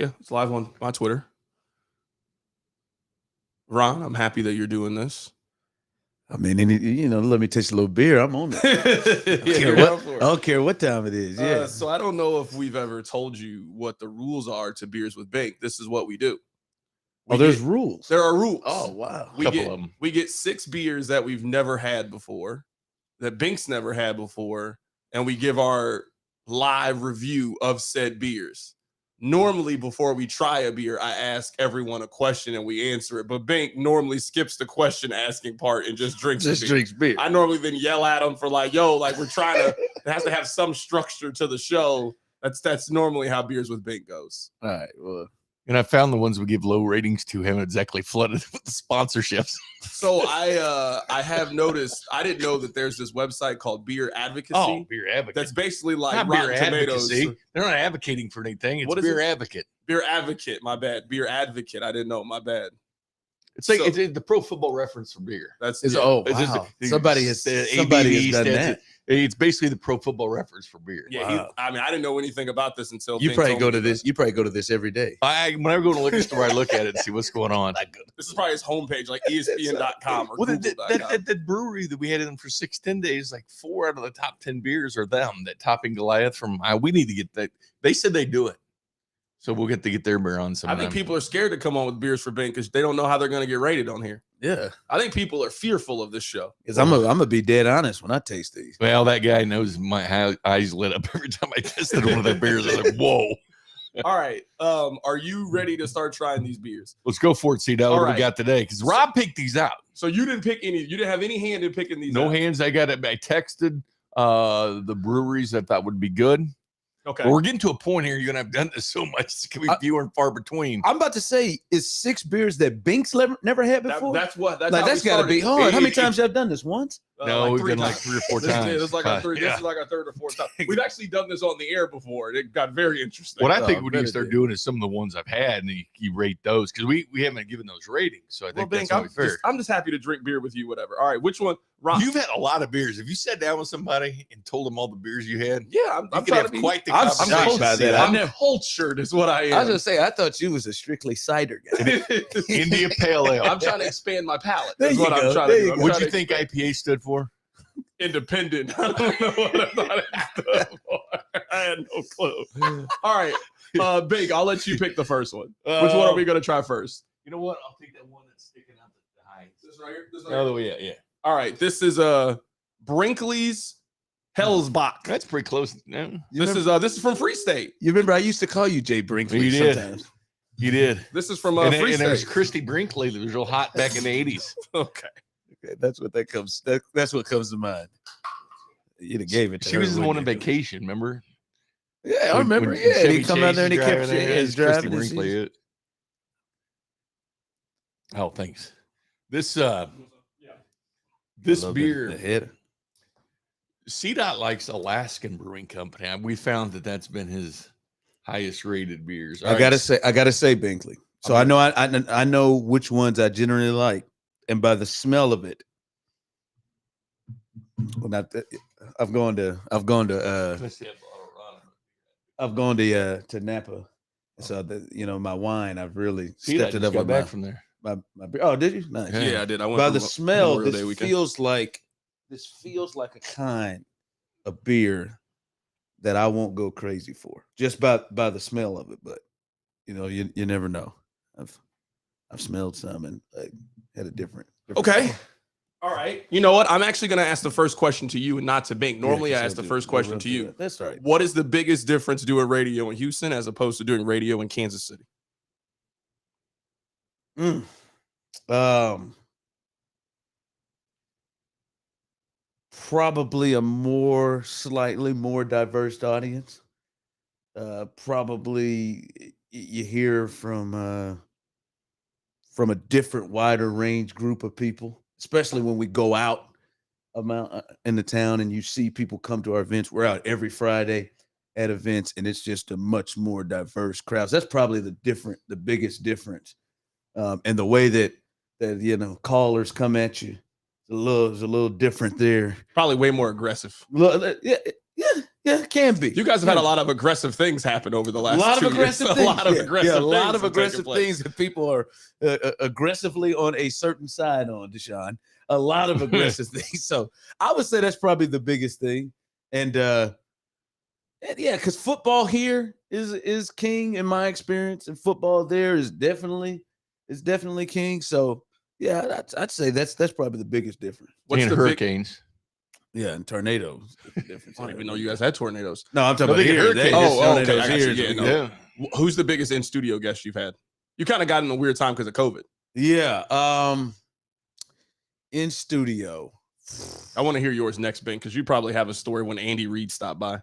Yeah, it's live on my Twitter. Ron, I'm happy that you're doing this. I mean, let me taste a little beer. I'm on it. I don't care what time it is. Yeah. So I don't know if we've ever told you what the rules are to Beers with Bink. This is what we do. There's rules. There are rules. Oh, wow. We get 6 beers that we've never had before, that Bink's never had before, and we give our live review of said beers. Normally, before we try a beer, I ask everyone a question and we answer it. But Bink normally skips the question asking part and just drinks beer. I normally then yell at him for like, yo, like we're trying to, it has to have some structure to the show. That's normally how Beers with Bink goes. All right. Well, and I found the ones we give low ratings to haven't exactly flooded with the sponsorships. So I have noticed, I didn't know that there's this website called Beer Advocacy. Oh, Beer Advocate. That's basically like not Rotten Beer Tomatoes. Advocacy. They're not advocating for anything. It's Beer Advocate. Beer Advocate, my bad. Beer Advocate. I didn't know, my bad. It's like it's the Pro Football Reference for beer. Wow. Somebody has done that. It's basically the Pro Football Reference for beer. Yeah, wow. I didn't know anything about this until you probably go to this. You probably go to this every day. When I go to a liquor store, I look at it and see what's going on. This is probably his homepage, like ESPN.com or Google.com. That brewery that we had in for 6-10 days, like 4 out of the top 10 beers are them. That Topping Goliath from. We need to get that. They said they do it. So we'll get to get their beer on sometime. I think people are scared to come on with Beers for Bink because they don't know how they're going to get rated on here. Yeah. I think people are fearful of this show. Because I'm gonna be dead honest when I taste these. Well, that guy knows my eyes lit up every time I tested one of their beers. I was like, whoa. All right. Are you ready to start trying these beers? Let's go for it. See what we got today. Because Rob picked these out. So you didn't pick any. You didn't have any hand in picking these. No out. hands. I got it. I texted the breweries I thought would be good. Okay. Well, we're getting to a point here. You're gonna have done this so much. It's gonna be fewer and far between. I'm about to say, is 6 beers that Bink's never had before? That's got to be hard. How many times y'all done this? Once? No, we've done like 3 or 4 times. This is like our third. This is like our third or fourth time. We've actually done this on the air before. It got very interesting. What I think we need to start doing is some of the ones I've had, and you rate those because we haven't given those ratings. So I think that's only fair. I'm just happy to drink beer with you. Whatever. All right. Which one? Rob? You've had a lot of beers. If you sat down with somebody and told them all the beers you had, yeah, I'm trying to be quite the I'm conversation. shocked by that. I'm cultured, is what I am. I was gonna say, I thought you was a strictly cider guy. India Pale Ale. I'm trying to expand my palate. There That's you what go. I'm trying to do. What'd you think IPA stood for? Independent. I don't know what I thought it stood for. I had no clue. All right, Big, I'll let you pick the first one. Which one are we going to try first? You know what? I'll take that one that's sticking out the high. This right here? Oh, yeah. All right, this is Brinkley's Hellsbach. That's pretty close. No. This is from Free State. You remember I used to call you Jay Brinkley. You did. Sometimes. You did. This is from Free Free State. State. And there's Christy Brinkley that was real hot back in the 80s. Okay. That's what that comes. That's what comes to mind. You'd have gave it to she her. was the one on vacation, remember? Yeah, I remember. Yeah, he come out there and he kept driving. Brinkley it. Oh, thanks. This beer. CDOT likes Alaskan Brewing Company. We found that's been his highest rated beers. I gotta say, Binkley. So I know which ones I generally like, and by the smell of it. Well, I've gone to Napa, so my wine I've really stepped it up. Got back from there. My beer. Oh, did you? Nice. Yeah, I did. I went by the smell. This feels like a kind of beer that I won't go crazy for, just by the smell of it. But you never know. I've smelled some and had a different. Okay. All right. You know what? I'm actually going to ask the first question to you and not to Bink. Normally, I ask the first question to you. That's right. What is the biggest difference doing radio in Houston as opposed to doing radio in Kansas City? Probably a slightly more diverse audience. Probably you hear from a different, wider range group of people, especially when we go out in the town and you see people come to our events. We're out every Friday at events, and it's just a much more diverse crowd. So that's probably the biggest difference. And the way that callers come at you is a little different there. Probably way more aggressive. Yeah. Yeah, it can be. You guys have had a lot of aggressive things happen over the last a lot 2 of years. aggressive things. A lot of aggressive a things. lot of have taken aggressive place. things that people are aggressively on a certain side on, Deshaun. A lot of aggressive things. So I would say that's probably the biggest thing. And yeah, because football here is king in my experience, and football there is definitely king. So yeah, I'd say that's probably the biggest difference. What's and the hurricanes. Yeah, and tornadoes. The difference. I don't even know you guys had tornadoes. No, I'm talking No, about they get here. hurricanes. This Oh, okay, tornadoes I got here you. is Yeah, we no. get- Yeah. Who's the biggest in studio guest you've had? You kind of got in a weird time because of COVID. Yeah. In studio. I want to hear yours next, Ben, because you probably have a story when Andy Reid stopped by.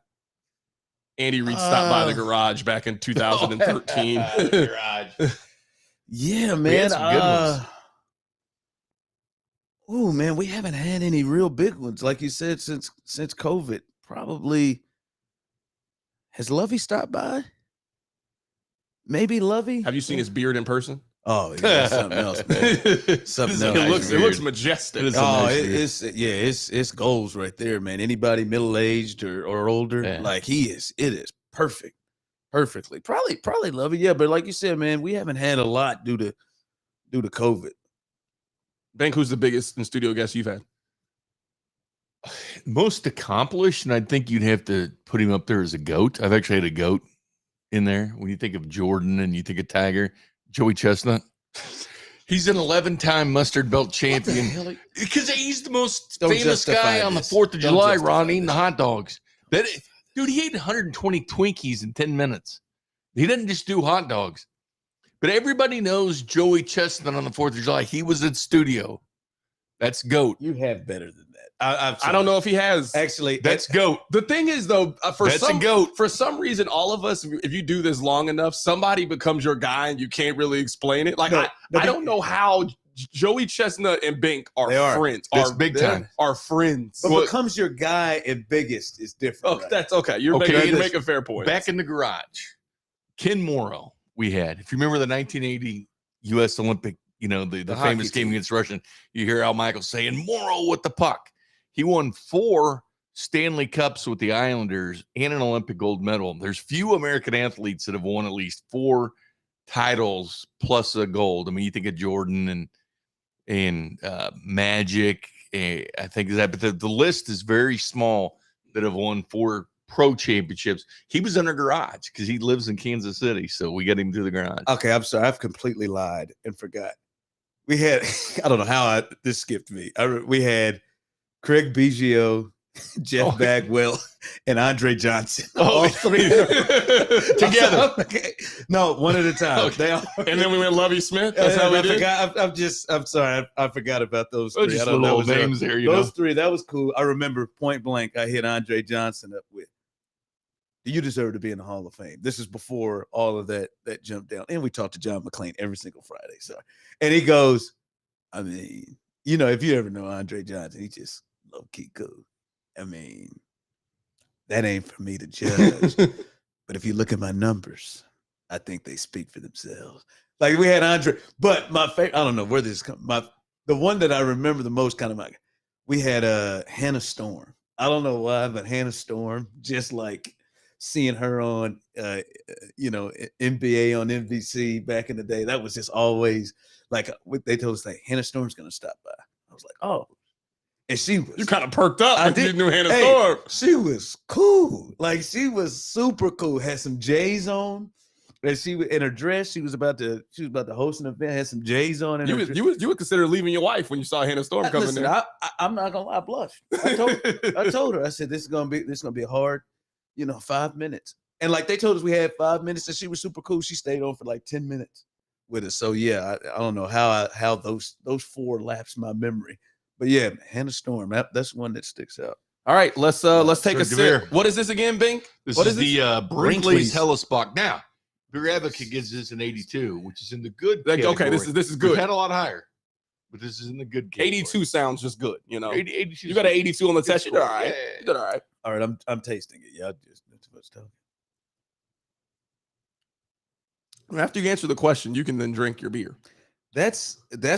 Andy Reid stopped by the garage back in 2013. Garage. Yeah, We man. had some good ones. Oh man, we haven't had any real big ones, like you said, since COVID. Probably has Lovey stopped by? Maybe Lovey. Have you seen his beard in person? Oh, yeah, that's something else, man. Something else. It looks majestic. It is Oh, nice it's goals right there, man. Anybody middle aged or older, Yeah. like it is perfect, perfectly. Probably Lovey, yeah. But like you said, man, we haven't had a lot due to COVID. Ben, who's the biggest in studio guest you've had? Most accomplished, and I think you'd have to put him up there as a GOAT. I've actually had a GOAT in there. When you think of Jordan and you think of Tiger, Joey Chestnut. He's an 11-time mustard belt champion. Because he's the most Don't famous justify guy on the this. 4th of Don't July, justify Ron, eating this. the hot dogs. Dude, he ate 120 Twinkies in 10 minutes. He didn't just do hot dogs. But everybody knows Joey Chestnut on the 4th of July. He was in studio. That's GOAT. You have better than that. I don't know if he has. Actually, That's GOAT. The thing is, though, That's a GOAT. for some reason, all of us, if you do this long enough, somebody becomes your guy and you can't really explain it. Like, No, I don't know how Joey Chestnut and Bink They are. friends. That's big time. Are friends. But becomes your guy and biggest is different. Oh, right? that's okay. You're Okay, making a fair point. Back in the garage, Ken Morrow, we had. If you remember the 1980 U.S. Olympic, the The famous hockey game team. against Russia, you hear Al Michaels saying, Morrow with the puck. He won 4 Stanley Cups with the Islanders and an Olympic gold medal. There's few American athletes that have won at least 4 titles plus a gold. I mean, you think of Jordan and Magic, I think is that, but the list is very small that have won 4 pro championships. He was in a garage because he lives in Kansas City, so we got him to the garage. Okay, I'm sorry. I've completely lied and forgot. We had, I don't know how this skipped me. We had Craig Biggio, Jeff Bagwell, and Andre Johnson. All 3 Together. Okay. No, one at a time. Okay. They all, And then we went Lovey Smith. That's how we I did. forgot. I'm sorry. I forgot about those 3. Just I don't know. little names there, Those 3, that was cool. I remember point blank, I hit Andre Johnson up with, you deserve to be in the Hall of Fame. This is before all of that jumped down. And we talked to John McClain every single Friday. So, and he goes, I mean, if you ever know Andre Johnson, he just low-key cool. I mean, that ain't for me to judge. But if you look at my numbers, I think they speak for themselves. Like we had Andre, but my favorite, I don't know where this comes. The one that I remember the most, we had Hannah Storm. I don't know why, but Hannah Storm, just like seeing her on, NBA on NBC back in the day, that was just always like they told us, like Hannah Storm's gonna stop by. I was like, oh, and she was. You kind of perked up. I Like you did. knew Hannah Hey, Storm. she was cool. Like she was super cool. Had some J's on. And she in her dress. She was about to host an event. Had some J's on. You would consider leaving your wife when you saw Hannah Storm coming Listen, there. I'm not gonna lie. I blushed. I told her. I said this is gonna be a hard, 5 minutes. And like they told us we had 5 minutes, and she was super cool. She stayed on for like 10 minutes with us. So yeah, I don't know how those 4 lapsed my memory. But yeah, Hannah Storm. That's one that sticks out. All right, let's take a Sir Devere. sip. What is this again, Bink? This What is is the Brinkley's Brinkley's. Hellesbach. Now, Beer Advocate gives this an 82, which is in the good Like, okay, category. this is We've good. had a lot higher, but this is in the good category. 82 sounds just good, 82. You got an 82 on the Good test. You did all score. right. Yeah. You did all right. All right, I'm tasting it. Yeah, that's too much talking. After you answer the question, you can then drink your beer. That's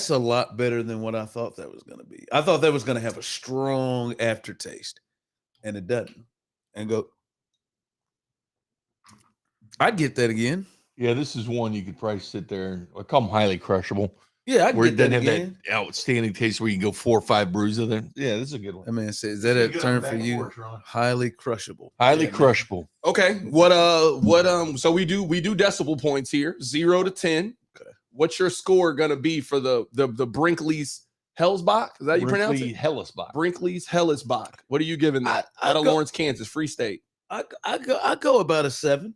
a lot better than what I thought that was going to be. I thought that was going to have a strong aftertaste, and it doesn't. And go, I'd get that again. Yeah, this is one you could probably sit there. I call them highly crushable. Yeah, I'd Where get it that doesn't have again. that outstanding taste where you can go 4 or 5 brews of it. Yeah, this is a good one. That man says, is that a term for you? Highly crushable. Highly Yeah, man. crushable. Okay. So we do decibel points here, 0 to 10. Okay. What's your score gonna be for the Brinkley's Hellesbach? Is that how you pronounce it? Hellesbach. Brinkley's Hellesbach. What are you giving that? Out of Lawrence, Kansas, Free State. I go about a 7.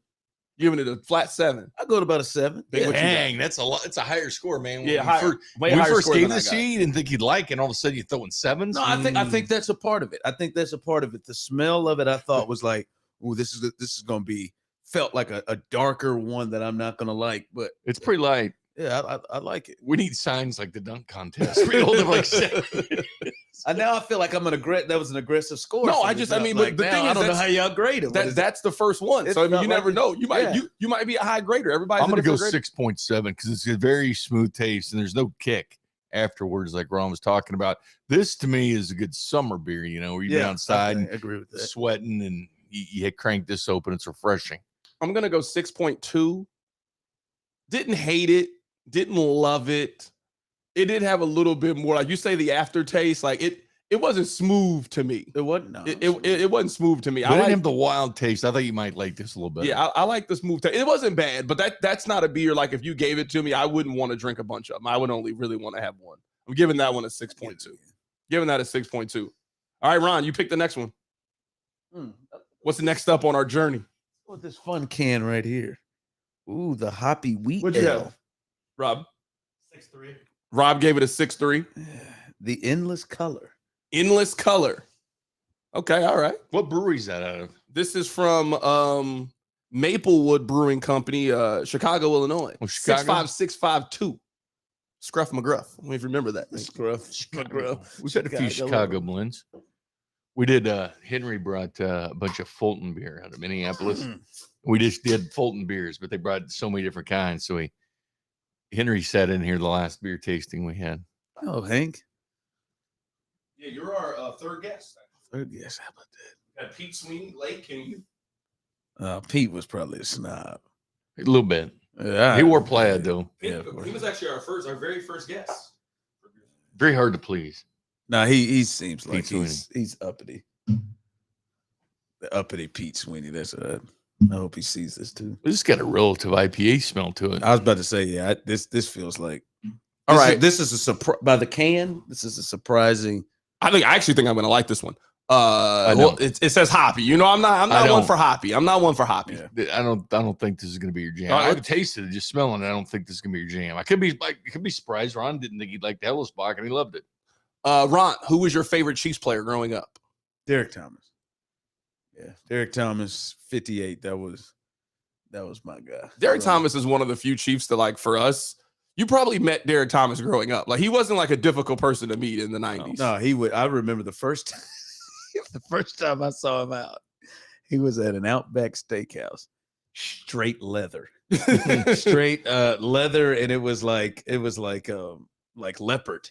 Giving it a flat 7. I go to about a 7. Big Yeah. what you Dang, that's a lot. It's a higher score, man. Yeah, When we first gave this to you, you didn't think you'd like it, and all of a sudden you're throwing 7s. No, I think that's a part of it. I think that's a part of it. The smell of it, I thought was like, oh, this is gonna be felt like a darker one that I'm not gonna like, but It's pretty light. yeah, I like it. We need signs like the dunk contest. We hold them like 7. Now I feel like that was an aggressive score. No, for I me, just, but I mean, I'm but like, the now thing I is, don't know how y'all grade it. that's the first one. It So I mean, felt you like never know. You might yeah. you might be a high grader. Everybody's I'm going to go grader. 6.7 because it's a very smooth taste and there's no kick afterwards, like Ron was talking about. This to me is a good summer beer, where you're outside I agree with that. sweating and you crank this open. It's refreshing. I'm gonna go 6.2. Didn't hate it, didn't love it. It did have a little bit more, like you say, the aftertaste. Like it wasn't smooth to me. It wasn't. No, It wasn't smooth to me. I didn't have the wild taste. I thought you might like this a little bit. Yeah, I like the smooth taste. It wasn't bad, but that's not a beer. Like if you gave it to me, I wouldn't want to drink a bunch of them. I would only really want to have one. I'm giving that one a 6.2. Giving that a 6.2. All right, Ron, you pick the next one. What's the next up on our journey? What's this fun can right here? Ooh, the hoppy wheat What'd you ale. have, Rob? 6.3. Rob gave it a 6.3. The endless color. Endless color. Okay, all right. What brewery is that out of? This is from Maplewood Brewing Company, Chicago, Illinois. Oh, Chicago? 65652. Scruff McGruff. I don't know if you remember that. We've had a few Chicago blends. We did. Henry brought a bunch of Fulton beer out of Minneapolis. We just did Fulton beers, but they brought so many different kinds. So Henry sat in here the last beer tasting we had. Oh, Hank. Yeah, you're our third guest. Third guess. How about that? Got Pete Sweeney, Lake. Can you? Pete was probably a snob. A little bit. Yeah, He wore plaid though. Yeah, he was actually our very first guest. Very hard to please. No, he seems like Pete he's uppity. The uppity Pete Sweeney. That's I hope he sees this too. This got a relative IPA smell to it. I was about to say, yeah, this feels like. All This is- right. this is a surprise by the can. This is a surprising. I actually think I'm gonna like this one. know. Well, it says hoppy. I'm not I one don't. for hoppy. I'm not one for hoppy. Yeah. I don't think this is going to be your jam. All right. I tasted it, just smelling it. I don't think this is going to be your jam. I could be surprised. Ron didn't think he'd like the Hellesbach, and he loved it. Ron, who was your favorite Chiefs player growing up? Derek Thomas. Yeah, Derek Thomas, 58. That was my guy. Derek So, Thomas is one of the few Chiefs that, like, for us, you probably met Derek Thomas growing up. Like, he wasn't like a difficult person to meet in the 90s. No, he would. I remember the first time I saw him out. He was at an Outback Steakhouse, straight leather, straight leather, and it was like leopard,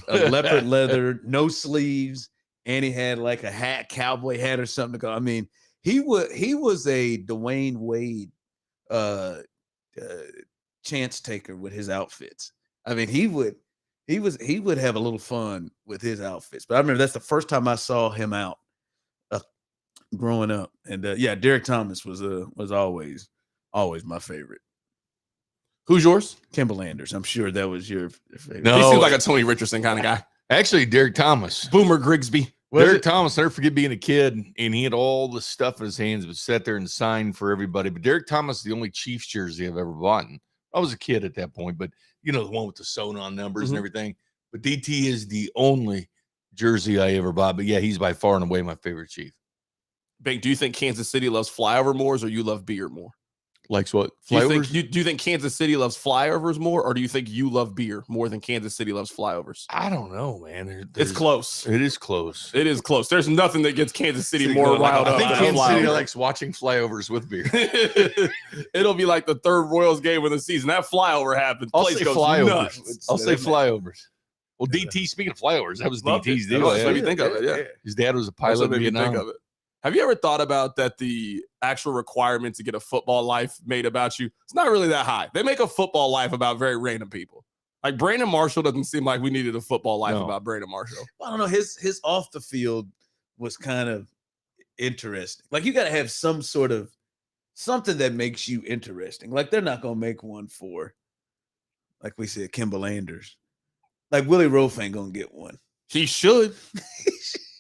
leopard leather, no sleeves, and he had like a hat, cowboy hat or something to go. I mean, he was a Dwayne Wade chance taker with his outfits. I mean, he would have a little fun with his outfits. But I remember that's the first time I saw him out growing up. And yeah, Derek Thomas was always my favorite. Who's yours? Kimball Anders. I'm sure that was your favorite. No. He seems like a Tony Richardson kind of guy. Actually, Derek Thomas. Boomer Grigsby. Derek Thomas, I never forget being a kid, and he had all the stuff in his hands, but sat there and signed for everybody. But Derek Thomas is the only Chiefs jersey I've ever bought. I was a kid at that point, but the one with the sewn on numbers and everything. But DT is the only jersey I ever bought. But yeah, he's by far and away my favorite Chief. Bank, do you think Kansas City loves flyover more, or you love beer more? Likes what? Do you, Flyovers? think, do you think Kansas City loves flyovers more, or do you think you love beer more than Kansas City loves flyovers? I don't know, man. It's There's- close. It is close. It is close. There's nothing that gets Kansas City City more going like, riled I up think than a Kansas City flyover. likes watching flyovers with beer. It'll be like the third Royals game of the season. That flyover happens. I'll Place say goes flyovers. nuts. I'll say flyovers. Well, DT, speaking of flyovers, that was Loved DT's it. deal. That's what you think of it, yeah. His dad was a That's what pilot in made me think Vietnam. of it. Have you ever thought about that the actual requirement to get a football life made about you, it's not really that high. They make a football life about very random people. Like Brandon Marshall doesn't seem like we needed a football life about Brandon Marshall. Well, I don't know. His off the field was kind of interesting. Like you got to have some sort of something that makes you interesting. Like they're not going to make one for, like we said, Kimball Anders. Like Willie Roaf ain't going to get one. He should.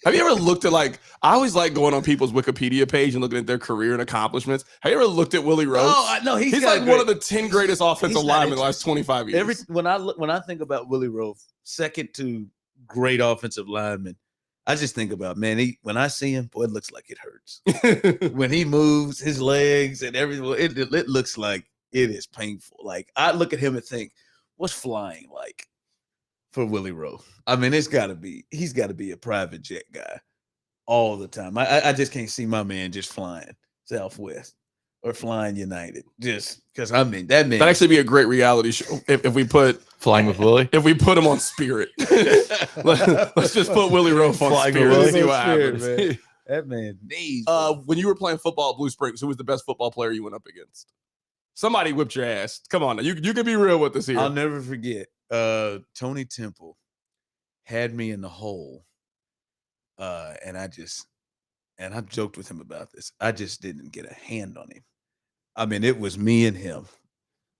Have you ever looked at I always like going on people's Wikipedia page and looking at their career and accomplishments. Have you ever looked at Willie Roaf? Oh, no, he's like one of the 10 greatest offensive linemen in the last 25 years. When I think about Willie Roaf, second to great offensive lineman, I just think about, man, when I see him, boy, it looks like it hurts. When he moves his legs and everything, it looks like it is painful. Like I look at him and think, what's flying like for Willie Roaf? I mean, he's got to be a private jet guy all the time. I just can't see my man just flying Southwest or flying United just because I mean that man. That'd actually be a great reality show if we put Flying with Willie. If we put him on Spirit, let's just put Willie Roaf on Flying Spirit with and Willie. see what happens. Man. That man needs. When you were playing football at Blue Springs, who was the best football player you went up against? Somebody whipped your ass. Come on, you can be real with us here. I'll never forget. Tony Temple had me in the hole, and I've joked with him about this. I just didn't get a hand on him. I mean, it was me and him,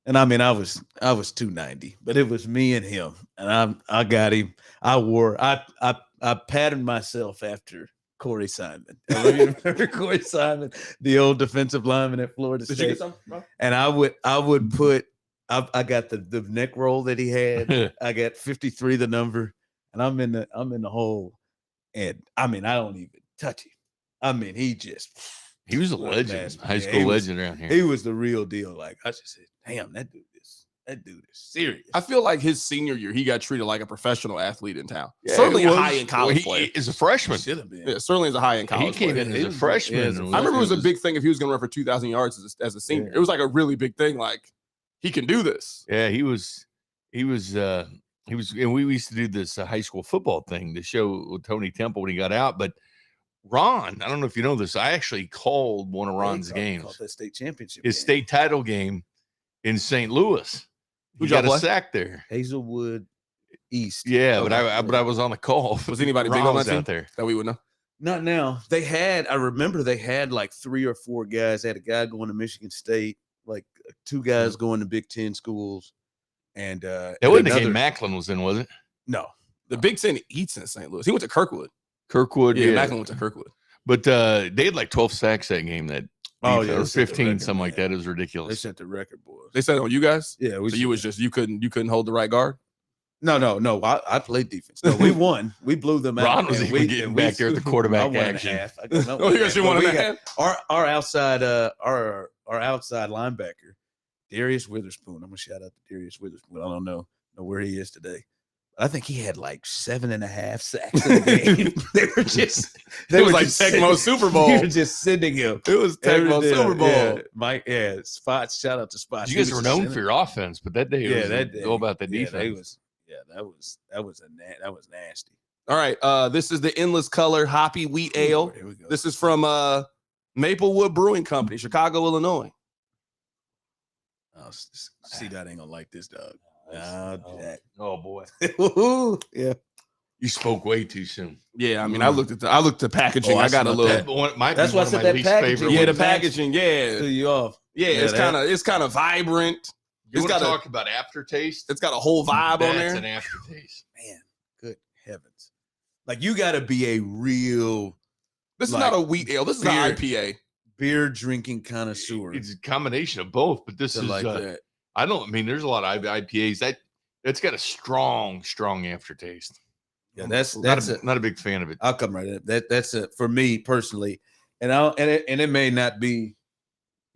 and I mean, I was 290, but it was me and him, and I got him. I patted myself after Corey Simon. I remember Corey Simon, the old defensive lineman at Florida State. Did you get some, bro? And I would put. I got the neck roll that he had. I got 53, the number, and I'm in the hole. And I mean, I don't even touch him. I mean, he was a legend, high school legend around here. He was the real deal. Like I just said, damn, that dude is serious. I feel like his senior year, he got treated like a professional athlete in town. Yeah, certainly a high-end college player. He is a freshman. Should have been. Yeah, certainly is a high-end college He came player. in as a freshman. I remember it was a big thing if he was going to run for 2,000 yards as a senior. Yeah. It was like a really big thing. Like, he can do this. Yeah, he was, and we used to do this high school football thing to show with Tony Temple when he got out. But Ron, I don't know if you know this, I actually called one of Ron's games. Called that state championship. His state title game in St. Louis. Who'd He y'all got a play? sack there. Hazelwood East. Yeah, but I was on the call. Was anybody big Ron on was that team out there? that we would know? Not now. I remember they had like 3 or 4 guys. They had a guy going to Michigan State, like 2 guys going to Big Ten schools. And That wasn't the game Macklin was in, was it? No. The Big Ten eats in St. Louis. He went to Kirkwood. Kirkwood. Yeah, Macklin went to Kirkwood. But they had like 12 sacks that game. Or they set the 15, record, something like man. that. It was They ridiculous. set the record, boys. They said on you guys? Yeah. So you was just you couldn't hold the right guard? No. I played defense. No, we won. We blew them out. Ron was and even getting back there at the I quarterback won and a action. half. I got no Oh, you guys but won we and a got- half? Our outside our outside linebacker, Darius Witherspoon. I'm gonna shout out to Darius Witherspoon. I don't know where he is today. I think he had like 7.5 sacks in the game. They It was were like just Tecmo Super Bowl. They were just sending him. It was Tecmo Every day. Super Bowl. Yeah, Mike. Yeah, Spots. Shout out to Spots. You He guys was were just known sending for your offense, but that day it was all about the defense. that was nasty. All right. This is the Endless Color Hoppy Wheat Ale. Here we go. This is from Maplewood Brewing Company, Chicago, Illinois. Oh, see, that ain't gonna like this, dog. Oh boy, Yeah. you spoke way too soon. Yeah, I mean, I looked at the packaging. Oh, I I got a smelled little. that. That's why I said that packaging. Yeah, the What packaging. Yeah, Threw you off. yeah. It's kind of vibrant. You It's want to got talk about aftertaste? It's got a whole vibe on That's there. an aftertaste. Man, good heavens! Like you got to be a real This is like, not a wheat ale. This is an beer. IPA. beer drinking connoisseur. It's a combination of both, but this to is like that. there's a lot of IPAs that's got a strong aftertaste. Yeah, that's not a big fan of it. I'll come right in. That's a for me personally, and it may not be,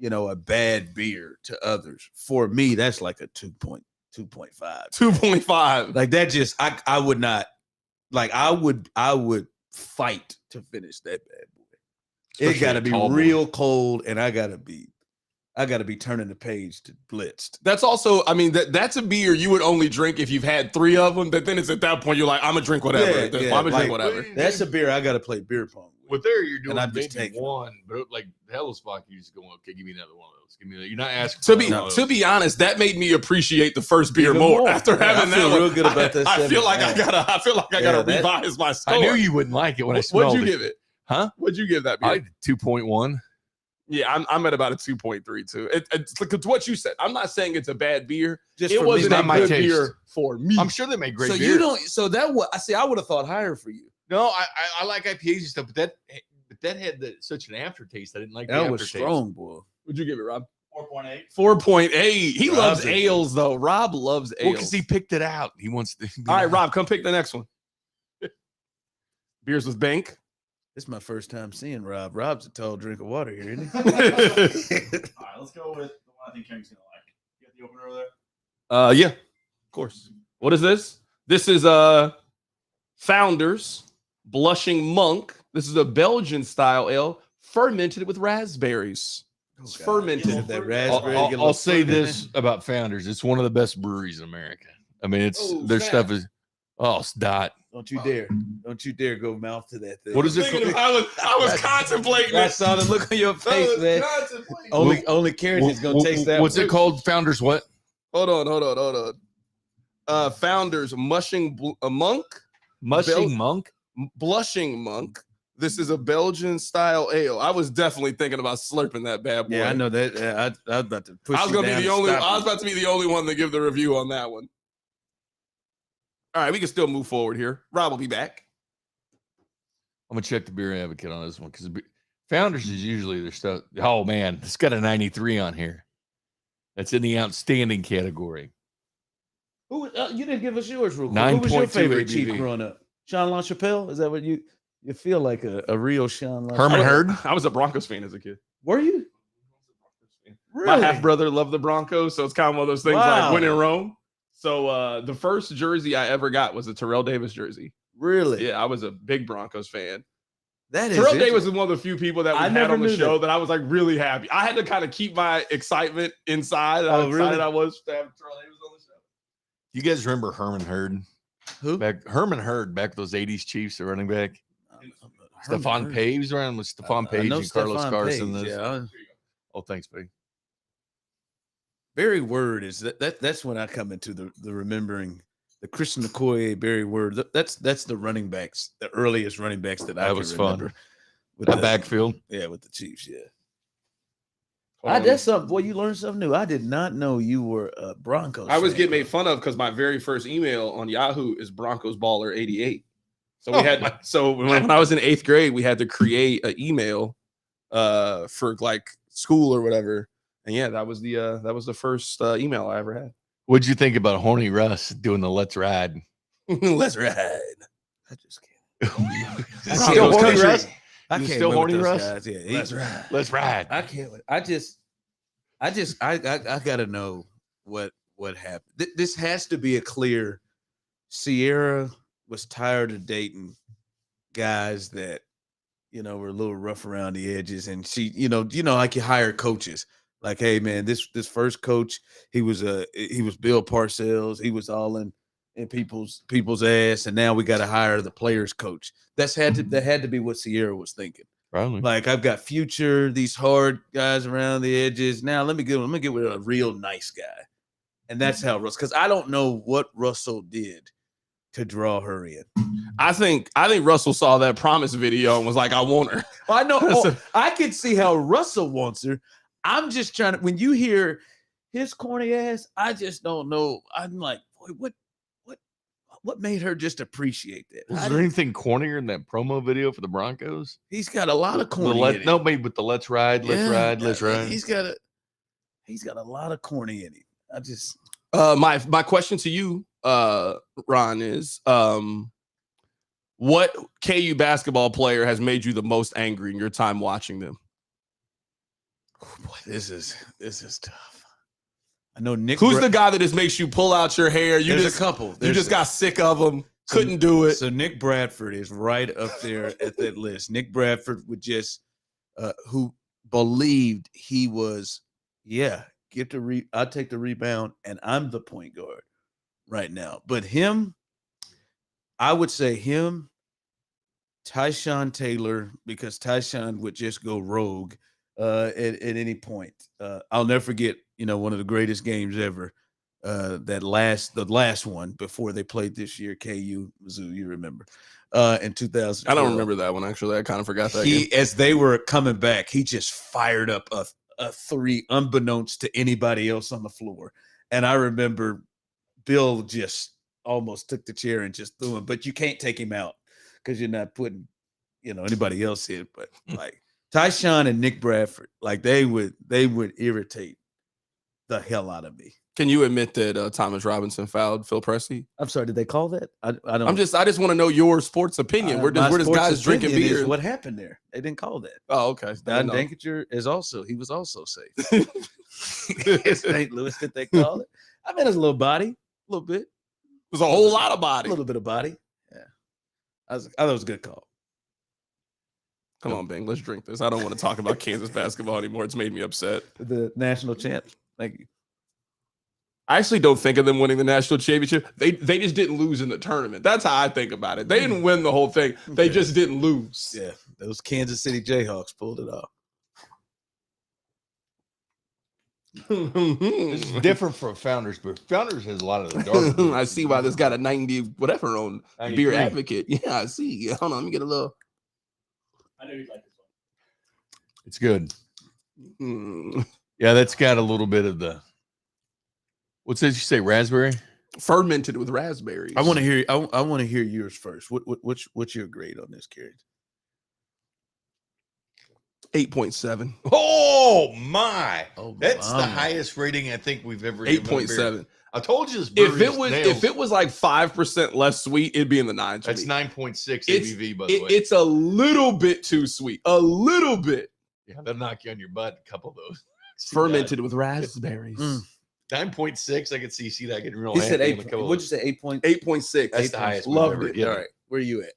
a bad beer to others. For me, that's like a 2.5. 2.5. Like that just I would not like I would fight to finish that bad boy. It Especially got to a be tall boy. real cold, and I gotta be I got to be turning the page to Blitzed. That's also, I mean, that's a beer you would only drink if you've had 3 of them. But then it's at that point you're like, I'm gonna drink whatever. I'm gonna drink whatever. That's a beer I got to play beer pong with. Well, there you're doing I'm just maybe taking one, but like Hellesbach, you just go, okay, give me another one of those. Give me that. You're not asking. To be honest, that made me appreciate the first beer Even more more. after having I feel that. real good about that. I feel like I gotta that- revise my score. I knew you wouldn't like it when I smelled What'd you it. give it? Huh? What'd you give that beer? I did 2.1. Yeah, I'm at about a 2.3 too. It's like it's what you said. I'm not saying it's a bad beer. Just It for me, wasn't not a my good taste. beer for me. I'm sure they make great so beer. you don't. So that was. I see. I would have thought higher for you. No, I like IPAs and stuff, but that had such an aftertaste. I didn't like That the was aftertaste. strong, boy. Would you give it, Rob? 4.8. 4.8. He Rob's loves a- ales though. Rob loves ales. Well, because he picked it out. He wants to. All right, Rob, come pick the next one. Beers with Bank. This is my first time seeing Rob. Rob's a tall drink of water here, isn't he? All right, let's go with the one I think Kenny's gonna like. You got the opener over there? Yeah, of course. What is this? This is Founders Blushing Monk. This is a Belgian style ale fermented with raspberries. It's fermented. Get that raspberry. I'll, get a I'll little say fruit in this about Founders: it's one of the best breweries in America. I mean, it's Oh, their snap. stuff is. Oh, it's dot. Don't you dare! Don't you dare go mouth to that thing. What is it called? I was contemplating I it. saw the look on your I face, was man. contemplating. Only Karen is gonna taste that. What's one. it called? Founders what? Hold on. Founders Monk. Mushing Monk. Blushing Monk. This is a Belgian style ale. I was definitely thinking about slurping that bad boy. Yeah, I know that. I was about to push. I was you gonna down be the and only. stop I was you. about to be the only one to give the review on that one. All right, we can still move forward here. Rob will be back. I'm gonna check the beer advocate on this one because Founders is usually their stuff. Oh man, it's got a 93 on here. That's in the outstanding category. Who? You didn't give us yours, real quick. Who was your 9.2 favorite ABV. chief growing up? Sean LaChapelle? Is that what you feel like a real Sean? Herman Hurd? I was a Broncos fan as a kid. Were you? Really? My half brother loved the Broncos, so it's kind of one of those things Wow. like when in Rome. So the first jersey I ever got was a Terrell Davis jersey. Really? Yeah, I was a big Broncos fan. That is. Terrell Davis interesting. is one of the few people that we I had never on the knew show that I was like really happy. I had to kind of keep my excitement inside. How Oh, excited really? I was to have Terrell Davis on the show. You guys remember Herman Hurd? Who? Herman Hurd, back with those 80s Chiefs, the running back. Stephon Hurd. Paves around with Stephon I Page know and Carlos Stephon Carson. Page, yeah. Oh, thanks, buddy. Barry Word is that's when I come into the remembering the Christian Okoye, Barry Word. That's the running backs, the earliest running backs that I That can was fun. remember. With That the- backfield. Yeah, with the Chiefs, yeah. Hold on. That's something. Boy, you learned something new. I did not know you were a Broncos. I was fan, getting made bro. fun of because my very first email on Yahoo is Broncos Baller 88. So we Oh had my- so when I was in 8th grade, we had to create an email for like school or whatever. And yeah, that was the first email I ever had. What'd you think about Horny Russ doing the Let's Ride? Let's ride. I just can't. Still Broncos Horny country. Russ? I Is it can't still win with horny, those Russ? guys. Yeah, Let's ride. Let's ride. I can't. I gotta know what happened. This has to be a clear. Sierra was tired of dating guys that were a little rough around the edges, and she, like you hire coaches. Like, hey man, this first coach, he was Bill Parcells. He was all in people's ass, and now we got to hire the players coach. That had to be what Sierra was thinking. Probably. Like, I've got Future, these hard guys around the edges. Now let me get with a real nice guy, and that's how Russell. Because I don't know what Russell did to draw her in. I think Russell saw that promise video and was like, I want her. Well, I know. I can see how Russell wants her. I'm just trying to. When you hear his corny ass, I just don't know. I'm like, boy, what made her just appreciate that? Was there anything cornier in that promo video for the Broncos? He's got a lot of corny. in him. No, maybe with the Let's Ride, Let's Ride, Let's Ride. He's got a lot of corny in him. I just My question to you, Ron, is what KU basketball player has made you the most angry in your time watching them? boy, this is tough. I know Nick. Who's the guy that just makes you pull out your hair? You There's just a couple. you just got sick of them, couldn't do it. So Nick Bradford is right up there at that list. Nick Bradford would just who believed he was, yeah, I'll take the rebound, and I'm the point guard right now. But him, I would say him, Tyshawn Taylor, because Tyshawn would just go rogue at any point. I'll never forget, one of the greatest games ever. The last one before they played this year, KU Mizzou, you remember, in 2000. I don't remember that one actually. I kind of forgot that game. As they were coming back, he just fired up a three unbeknownst to anybody else on the floor. And I remember Bill just almost took the chair and just threw him, but you can't take him out because you're not putting, anybody else in. But like Tyshawn and Nick Bradford, like they would irritate the hell out of me. Can you admit that Thomas Robinson fouled Phil Pressey? I'm sorry, did they call that? I don't. I just want to know your sports opinion. Where does guys drinking beer? What happened there? They didn't call that. Oh, okay. Don Dankinger he was also safe. St. Louis, did they call it? I mean, it's a little body, a little bit. It was a whole lot of body. A little bit of body. Yeah. I thought it was a good call. Come on, Bing. Let's drink this. I don't want to talk about Kansas basketball anymore. It's made me upset. The national champ. Thank you. I actually don't think of them winning the national championship. They just didn't lose in the tournament. That's how I think about it. They didn't win the whole thing. They just didn't lose. Yeah, those Kansas City Jayhawks pulled it off. This is different from Founders, but Founders has a lot of the dark. I see why this got a 90 whatever on 93. Beer Advocate. Yeah, I see. Hold on, let me get a little. I know you'd like this one. It's good. Yeah, that's got a little bit of the. What's that you say? Raspberry? Fermented with raspberries. I want to hear. I want to hear yours first. What's your grade on this, Kerry? 8.7. Oh my! Oh, That's the my. highest rating I think we've ever. 8.7. I told you this. If it was like 5% less sweet, it'd be in the 9s. That's 9.6 ABV. By the way, it's a little bit too sweet. A little bit. Yeah, they'll knock you on your butt. A couple of those. Fermented with raspberries. 9.6. I could see that getting real. He said 8. What'd What'd you say? 8.8. 8.6. That's the highest. Loved it. Yeah. All right, where are you at?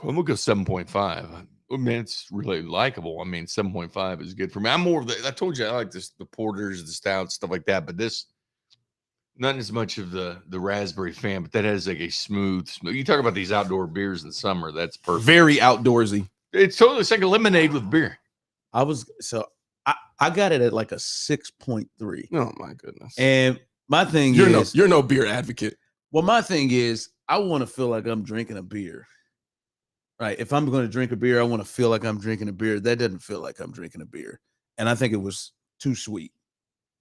I'm gonna go 7.5. Oh, man, it's really likable. I mean, 7.5 is good for me. I'm more of the. I told you I like this, the porters, the stouts, stuff like that. But this, not as much of the raspberry fan, but that has like a smooth. You talk about these outdoor beers in summer. That's perfect. Very outdoorsy. It's like a lemonade with beer. I got it at like a 6.3. Oh my goodness. And my thing you're no beer advocate. Well, my thing is I want to feel like I'm drinking a beer. Right. If I'm going to drink a beer, I want to feel like I'm drinking a beer. That doesn't feel like I'm drinking a beer. And I think it was too sweet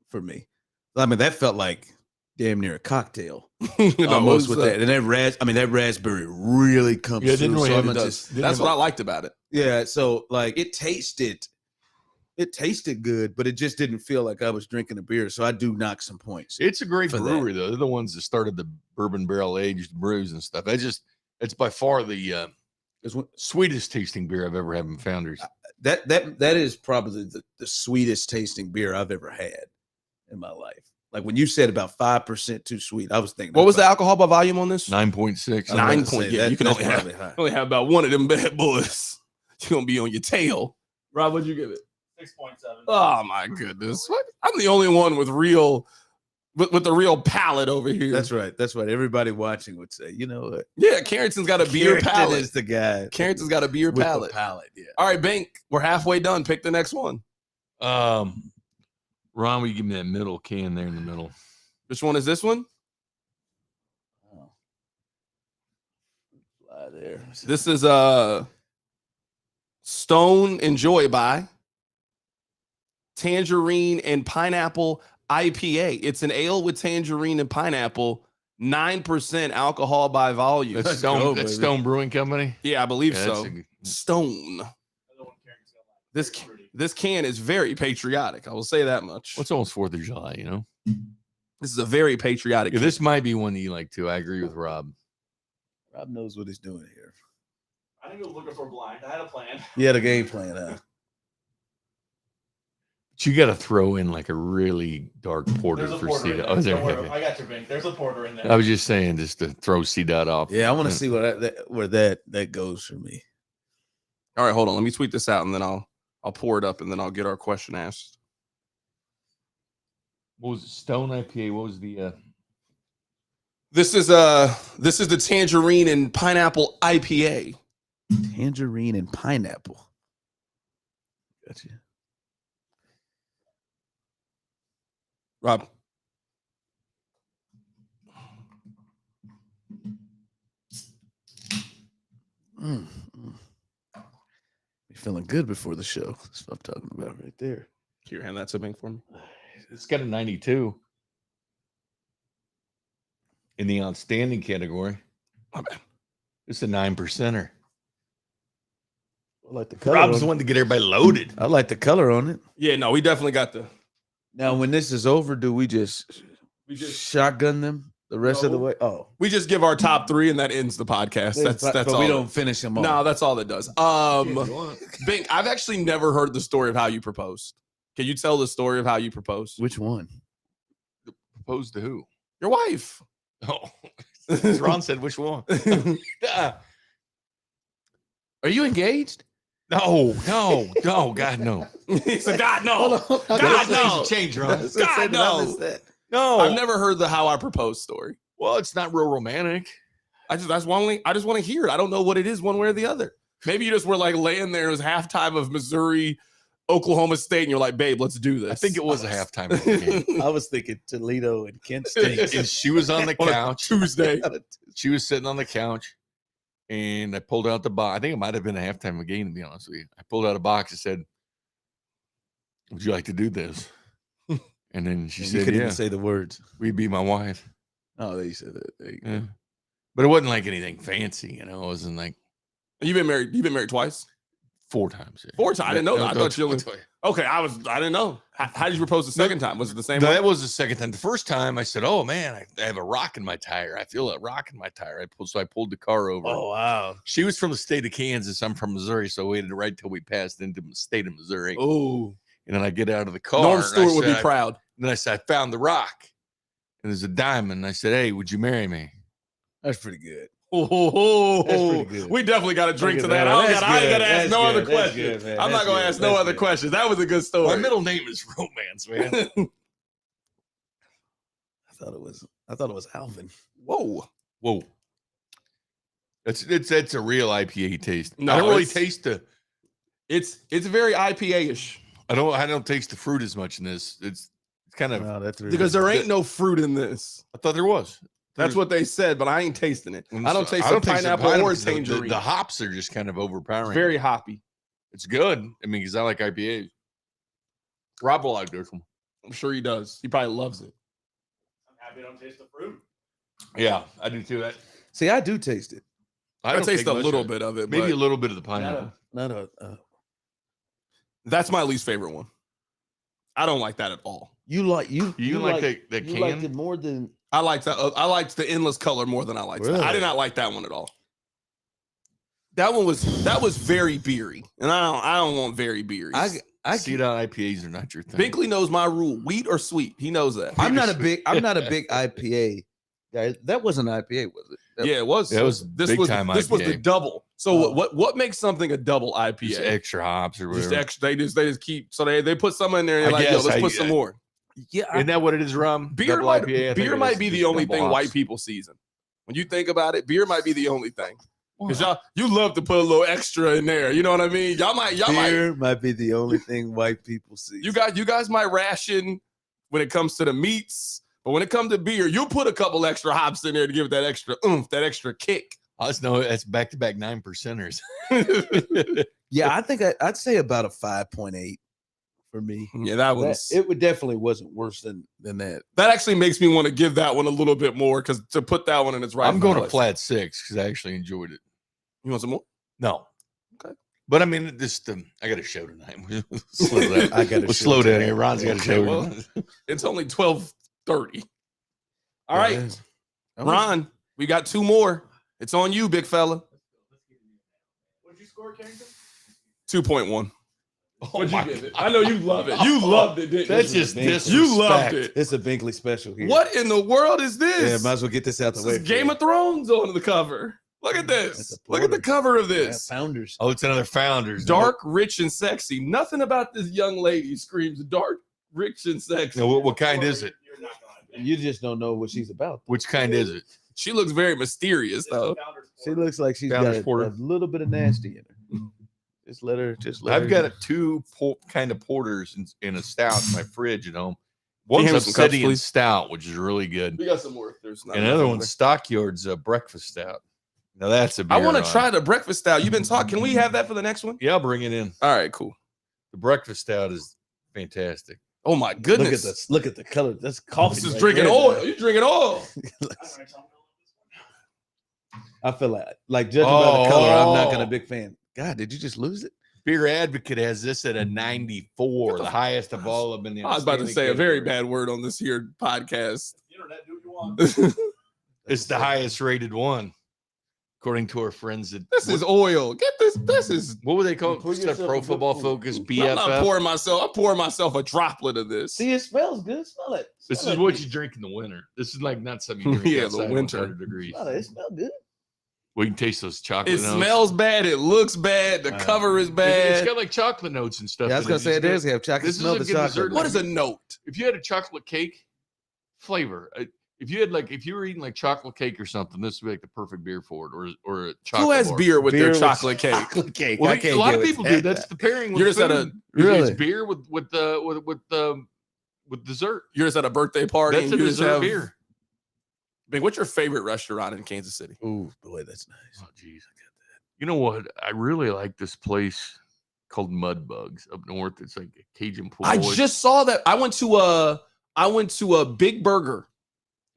for me. I mean, that felt like damn near a cocktail. Almost with that. And that raspberry really comes through. Really so that's what I liked about it. Yeah. So like it tasted good, but it just didn't feel like I was drinking a beer. So I do knock some points. It's a great for brewery, though. They're the ones that started the bourbon barrel aged brews and stuff. It's by far the sweetest tasting beer I've ever had in Founders. That is probably the sweetest tasting beer I've ever had in my life. Like when you said about 5% too sweet, I was thinking. What was the alcohol by volume on this? 9.6. 9 point. Yeah, you can only have about one of them bad boys. You're gonna be on your tail. Rob, what'd you give it? 6.7. Oh my goodness! What? I'm the only one with the real palate over here. That's right. That's what everybody watching would say. You know what? Yeah, Carrington's got a beer palate. Is the guy. Carrington's got a beer with palate. The palate. Yeah. All right, Bank. We're halfway done. Pick the next one. Ron, will you give me that middle can there in the middle? Which one is this one? Oh. Fly there. This is Stone Enjoy by Tangerine and Pineapple IPA. It's an ale with tangerine and pineapple, 9% alcohol by volume. That's Stone Brewing Company? Yeah, I believe so. Stone. This can is very patriotic. I will say that much. What's almost 4th of July, you know? This is a very patriotic. Yeah, this might be one that you like too. I agree with Rob. Rob knows what he's doing here. I didn't go looking for blind. I had a plan. Yeah, the game plan, huh? But you got to throw in like a really dark porter There's a for porter in C. there. Oh, there. Don't worry. Okay. I got your Bing. There's a porter in there. I was just saying, just to throw C-Dot off. Yeah, I want to see where that goes for me. All right, hold on. Let me tweet this out and then I'll I'll pour it up and then I'll get our question asked. What was it? Stone IPA? What was the This is the tangerine and pineapple IPA. Tangerine and pineapple. Gotcha. Rob. Be feeling good before the show. That's what I'm talking about right there. Can you hand that to me for me? It's got a 92 in the outstanding category. My bad. It's a 9%er. I like the color. Rob's the one to get everybody loaded. I like the color on it. Yeah, no, we definitely got the. Now, when this is over, do we just shotgun them the rest of the way? Oh, We just give our top 3 and that ends the podcast. That's but all. we don't finish them all. No, that's all it does. Bink, I've actually never heard the story of how you proposed. Can you tell the story of how you proposed? Which one? Proposed to who? Your wife. Oh, Ron said which one? Are you engaged? No, God, no. He said, God, no. God, no. no. Change, Ron. God, no. No. I've never heard the how I proposed story. Well, it's not real romantic. I just want to hear it. I don't know what it is one way or the other. Maybe you just were like laying there. It was halftime of Missouri, Oklahoma State, and you're like, babe, let's do this. I think it was a halftime game. I was thinking Toledo and Kent State. And she was on the On a couch. Tuesday. She was sitting on the couch, and I pulled out the box. I think it might have been a halftime game, to be honest with you. I pulled out a box and said, would you like to do this? And then she You said, couldn't yeah, even say the words. will you be my wife? Oh, they said that. There you go. Yeah. But it wasn't like anything fancy, you know. It wasn't like You've been married twice? 4 times. Yeah. 4 times. I didn't know that. I thought you only. tell you. Okay, I didn't know. How did you propose the second time? Was it the same No, one? that was the second time. The first time I said, oh man, I have a rock in my tire. I feel a rock in my tire. So I pulled the car over. Oh, wow. She was from the state of Kansas. I'm from Missouri. So I waited right till we passed into the state of Missouri. Oh, And then I get out of the car. Norm and I Stewart would be said, proud. Then I said, I found the rock. And there's a diamond. And I said, hey, would you marry me? That's pretty good. Oh, That's pretty good. we definitely got to drink to Look at that. I that. ain't got to ask That's no good. other That's questions. good, man. I'm not That's going to good. ask no That's other good. questions. That was a good story. My middle name is Romance, man. I thought it was Alvin. Whoa. Whoa. It's a real IPA taste. No, I don't really it's- taste the It's very IPA-ish I don't taste the fruit as much in this. It's kind of No, that's really because there ain't no fruit in this. I thought there was. That's what they said, but I ain't tasting it. I don't taste the pineapple or tangerine. The hops are just kind of overpowering. It's very hoppy. It's good. I mean, because I like IPAs. Rob will like this one. I'm sure he does. He probably loves it. I'm happy I don't taste the fruit. Yeah, I do too. See, I do taste it. I don't taste think a much little of it. bit of it. Maybe But a little bit of the pineapple. Not a that's my least favorite one. I don't like that at all. you like that you liked can? it more than I like that. I liked the endless color more than I liked that. I Really? did not like that one at all. That was very beery, and I don't want very beery. I See that IPAs are not your thing. Binkley knows my rule: wheat or sweet. He knows that. I'm not a big IPA guy. That wasn't an IPA, was it? Yeah, it was. That was this big was time this was the IPA. double. So Oh. what makes something a double IPA? Just extra hops or Just whatever. extra. They just keep. So they put some in there and they're I like, yo, guess let's I- put some more. Yeah, Isn't that what it is, Rum? Beer Double might, IPA? I think beer it might is be the just only double thing hops. white people season. When you think about it, beer might be the only thing. Because you love to put a little extra in there. You know what I mean? Y'all might beer might be the only thing white people see. you guys might ration when it comes to the meats, but when it comes to beer, you'll put a couple extra hops in there to give it that extra oomph, that extra kick. That's back-to-back 9%ers. Yeah, I think I'd say about a 5.8 for me. Yeah, that It would definitely wasn't worse than that. that actually makes me want to give that one a little bit more because to put that one in its right. I'm going to place. flat 6 because I actually enjoyed it. You want some more? No. Okay. But I mean, I got a show tonight. Slow down. I got We'll slow down here. Ron's got a Okay, show. well, It's only 12:30. All right, Ron, we got 2 more. It's on you, big fella. What'd you score, Carrington? 2.1. Oh What'd my you give it? God. I know you love it. You loved it, didn't That's you? just Big- disrespect. You loved it. It's a Binkley special here. What in the world is this? Yeah, might as well get this out the This way. is Game of Thrones on the cover. Look at That's this. a Look at the porter. cover of Yeah, this. Founders. Oh, it's another Founders. Dark, rich, and sexy. Nothing about this young lady screams dark, rich, and sexy. Now, what kind is it? You're not gonna You just don't know what she's about. Which kind is it? She looks very mysterious, though. She looks like she's Founders got porter. a little bit of nasty in her. Just let her. I've got two kind of porters in a stout in my fridge at home. One's hand me some cups, Obsidian please? Stout, which is really good. We got some more. There's not And enough another over one's Stockyards Breakfast Stout. Now that's a beer. there. I want to on- try the breakfast stout. You've been talking. Can we have that for the next one? Yeah, I'll bring it in. All right, cool. The Breakfast Stout is fantastic. Oh my goodness. Look at the color. That's coffee. This is right drinking there, oil. man. You're drinking oil. I feel like judging by the color, I'm not gonna Oh. big fan. God, did you just lose it? Beer Advocate has this at a 94, the highest of all of them in the I was about to outstanding say a very category. bad word on this here podcast. Internet, do what you want. It's the highest rated one, according to our friends at This is oil. Get this. This is. what would they call Pour it? Just a yourself Pro a good Football one. Focus I'm not BFF. pouring myself. I'm pouring myself a droplet of this. See, it smells good. Smell it. This Smell is it. what you drink in the winter. This is like not something you drink Yeah, the outside when it's winter. 100 degrees. Smell it. It smells good. We can taste those chocolate It notes. smells bad. It looks bad. The cover is It's bad. got like chocolate notes and stuff. Yeah, I was in gonna say it It's does good. have chocolate. This is Smell a the good chocolate. dessert. What is a note? If you had a chocolate cake flavor, if you were eating like chocolate cake or something, this would be like the perfect beer for it, or a chocolate. Who has bar. beer with Beer their with chocolate cake? Chocolate cake. Well, I a can't lot get of with people that. do. That's the pairing with You're just at food. Really? It's beer with dessert. You're just at a birthday party. That's and a you just dessert have beer. Big, what's your favorite restaurant in Kansas City? Ooh, boy, that's nice. Oh, jeez, I got that. You know what? I really like this place called Mudbugs up north. It's like a Cajun pool. I just saw that. I went to a Big Burger.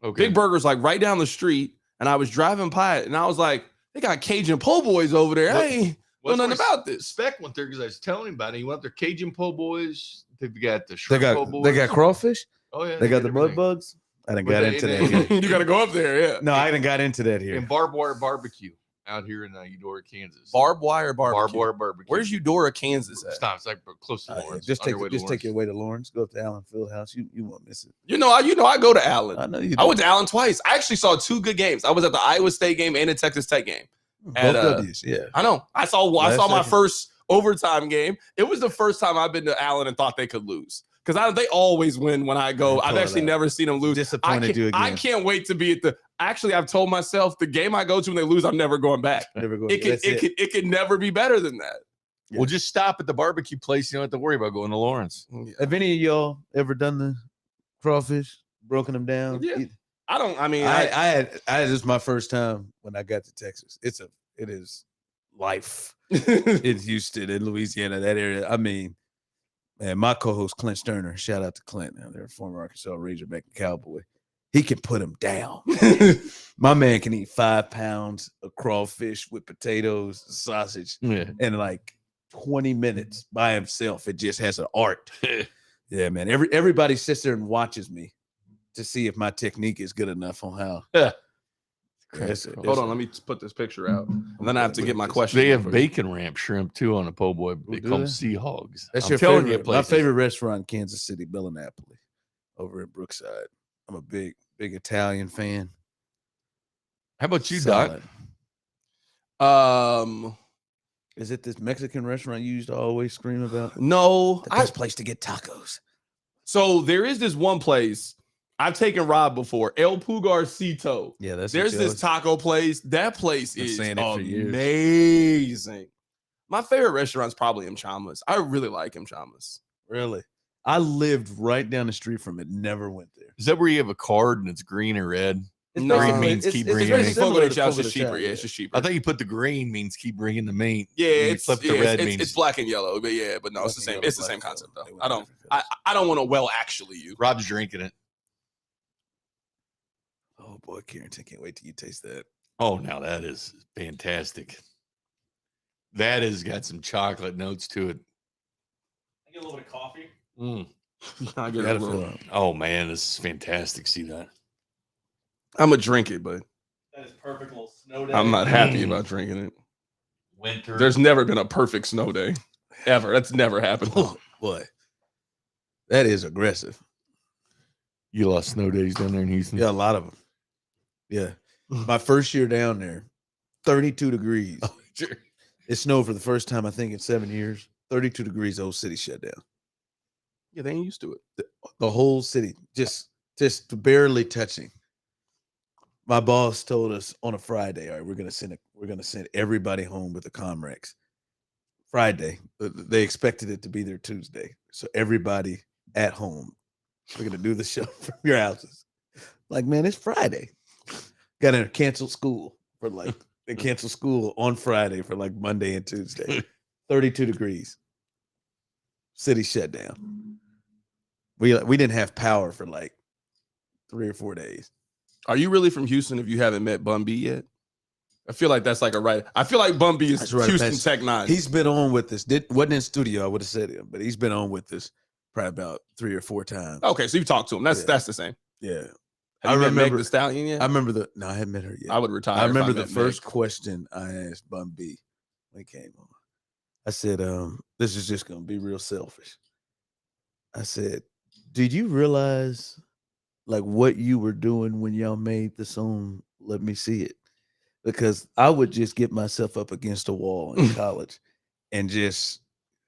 okay. Big Burger's like right down the street, and I was driving by it, and I was like, they got Cajun po' boys over there. What- I ain't know Well, nothing that's where about this. Spec went there because I was telling him about it. He went up there, Cajun po' boys. They've got the They shrimp po' boys. got crawfish. Oh yeah, They got the mud everything. bugs. I didn't But got they- into they- that here. You got to go up there, yeah. No, I didn't got into that here. And barbed wire barbecue out here in Eudora, Kansas. Barbed wire barbecue. Barbed wire barbecue. Where's Eudora, Kansas at? Stop. It's like close to Yeah, Lawrence. just on your way to take Lawrence. your way to Lawrence. Go up to Allen Fieldhouse. You won't miss it. You know, I go to Allen. I know you. I do. went to Allen twice. I actually saw two good games. I was at the Iowa State game and the Texas Tech game. Both at, W's. Yeah. I know. I saw Last my second. first overtime game. It was the first time I've been to Allen and thought they could lose. Because they always win when I go. I I've told actually that. never seen them lose. Disappointed you again. I can't wait to be at the. Actually, I've told myself the game I go to when they lose, I'm never going back. Never go. It can never be better than that. Yeah. We'll just stop at the barbecue place. You don't have to worry about going to Lawrence. Have any of y'all ever done the crawfish, broken them down? Yeah. I don't. I mean, I had this is my first time when I got to Texas. It is life. It's Houston and Louisiana, that area. I mean, man, my co-host Clint Sterner, shout out to Clint. Now they're a former Arkansas Razorback and Cowboy. He can put them down. My man can eat 5 pounds of crawfish with potatoes, sausage, Yeah. in like 20 minutes by himself. It just has an art. Yeah, man. Everybody sits there and watches me to see if my technique is good enough on how. Hold on, let me put this picture out, and then I have to get my question. They in have for you. bacon ramp shrimp too on a po' boy. They do call them they? sea hogs. That's I'm your telling favorite. you, My places. favorite restaurant in Kansas City, Bella Napoli, over in Brookside. I'm a big Italian fan. How about you, Doc? Solid. Um, Is it this Mexican restaurant you used to always scream about? no, The best place to get tacos. So there is this one place I've taken Rob before, El Pugarcito. Yeah, that's There's this taco place. That place Been is saying it for years. amazing. My favorite restaurant's probably Mchama's. I really like Mchama's. Really. I lived right down the street from it. Never went there. Is that where you have a card and it's green or red? No, green basically- means keep it's bringing very it. It's similar Fogo de to Chao, it's Fogo just de Chao, cheaper. Yeah, yeah. it's just cheaper. I thought you put the green means keep bringing the main. Yeah, When you it's flip the yeah, red it's, means it's black and yellow, but yeah, but no, it's the Black same. and It's the yellow, same black concept yellow. though. They went I don't. different I, colors. I don't want to actually you. Rob's drinking it. Oh boy, Carrington, can't wait till you taste that. Oh, now that is fantastic. That has got some chocolate notes to it. I get a little bit of coffee. Mm. I get a Gotta little- fill out. Oh man, this is fantastic. See that? I'm gonna drink it, but That is perfect. Little snow day. I'm not happy Mm. about drinking it. Winter. There's never been a perfect snow day, ever. That's never happened. Oh boy, that is aggressive. You lost snow days down there in Houston. Yeah, a lot of them. Yeah, my first year down there, 32 degrees. Oh, sure. It snowed for the first time, I think, in 7 years. 32 degrees, the whole city shut down. Yeah, they ain't used to it. The whole city, just barely touching. My boss told us on a Friday, all right, we're gonna send everybody home with the Comrex. Friday. They expected it to be there Tuesday. So everybody at home. We're gonna do the show from your houses. Like, man, it's Friday. Got to cancel school for like they cancel school on Friday for like Monday and Tuesday. 32 degrees. City shut down. We didn't have power for like 3 or 4 days. Are you really from Houston if you haven't met Bun B yet? I feel like that's like a right. I feel like Bun B is Right. Houston Tech 9. He's been on with us. Wasn't in studio, I would have said it, but he's been on with us probably about 3 or 4 times. Okay, so you've talked to him. That's the same. Yeah. Have you met Meg the Stallion yet? I remember no, I hadn't met her yet. I would retire. I remember the met first Meg. question I asked Bun B when he came on. I said, this is just gonna be real selfish. I said, did you realize like what you were doing when y'all made the song Let Me See It? Because I would just get myself up against a wall in college and just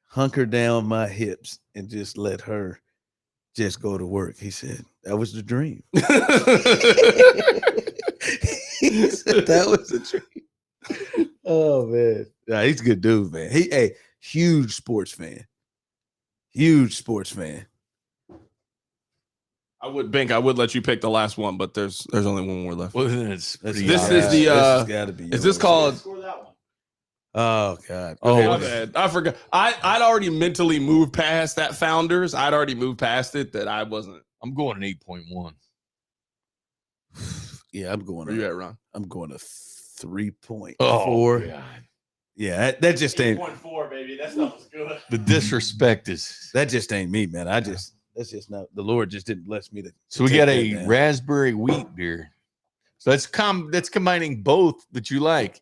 hunker down my hips and just let her just go to work. He said, that was the dream. He said, that was the dream. Oh, man. Yeah, he's a good dude, man. Huge sports fan. Huge sports fan. I would let you pick the last one, but there's only one more left. Well, then it's This pretty is obvious. the, This has gotta be is this yours. called? Score that one. Oh, God. Oh, my Oh, bad. I forgot. I'd already mentally moved past that Founders. I'd already moved past it. That I wasn't. I'm going an 8.1. yeah, I'm going. Where you at, Ron? I'm going to 3.4. Oh, God. Yeah, that just ain't 8.4, baby. That stuff was good. The disrespect is. that just ain't me, man. That's just not the Lord just didn't bless me to. So we take got that a down. raspberry wheat beer. So that's combining both that you like.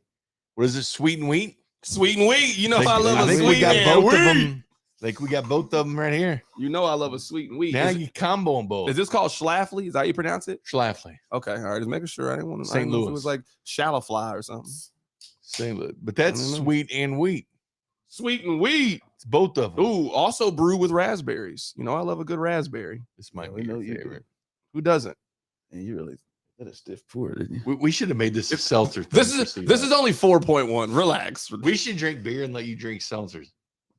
What is it? Sweet and wheat? Sweet and wheat. You know I I love a think sweet we got and both of wheat. them. Like we got both of them right here. You know I love a sweet and wheat. Now Is, you combo them both. is this called Schlafly? Is that how you pronounce it? Schlafly, Okay, all right. Just making sure. I didn't want to. St. It Louis. was like shallow fly or something. St. Louis. But that's I don't know. sweet and wheat. Sweet and wheat. It's both of them. Ooh, also brew with raspberries. You know I love a good raspberry. This might Yeah, be we your know you do. favorite. Who doesn't? And you really got a stiff pour, didn't you? We should have made this a seltzer. This thing is for this CDOT. is only 4.1. Relax. We should drink beer and let you drink seltzers.